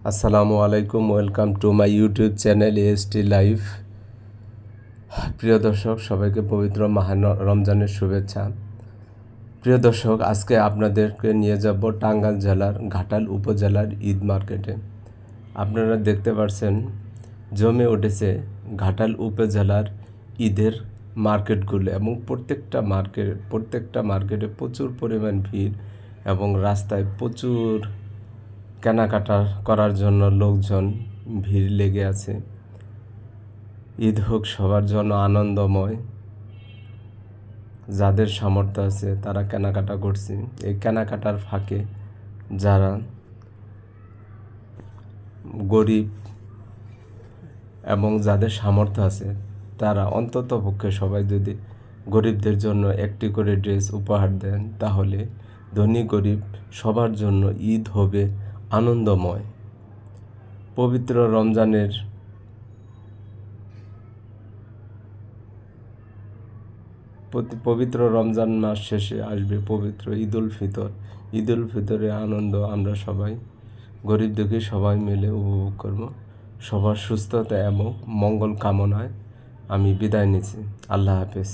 আসসালামু আলাইকুম, welcome to my YouTube channel AST live. প্রিয় দর্শক, সবাইকে পবিত্র মাহে রমজানের শুভেচ্ছা। প্রিয় দর্শক, আজকে আপনাদেরকে নিয়ে যাব টাঙ্গাইল জেলার ঘাটাল উপজেলার ঈদ মার্কেটে। আপনারা দেখতে পাচ্ছেন জমে উঠেছে ঘাটাল উপজেলার ঈদের মার্কেটগুলো, এবং প্রত্যেকটা মার্কেটে প্রচুর পরিমাণ ভিড় এবং রাস্তায় প্রচুর কেনাকাটা করার জন্য লোকজন ভিড় লেগে আছে। ঈদ হোক সবার জন্য আনন্দময়। যাদের সামর্থ্য আছে তারা কেনাকাটা করছে। এই কেনাকাটার ফাঁকে যারা গরিব এবং যাদের সামর্থ্য আছে তারা অন্ততপক্ষে সবাই যদি গরিবদের জন্য একটি করে ড্রেস উপহার দেন, তাহলে ধনী গরিব সবার জন্য ঈদ হবে আনন্দময়। পবিত্র রমজান মাস শেষে আসবে পবিত্র ঈদুল ফিতর। ঈদুল ফিতরে আনন্দ আমরা সবাই গরিব দুঃখী সবাই মিলে উপভোগ করব। সবার সুস্থতা এবং মঙ্গল কামনায় আমি বিদায় নিচ্ছি। আল্লাহ হাফেজ।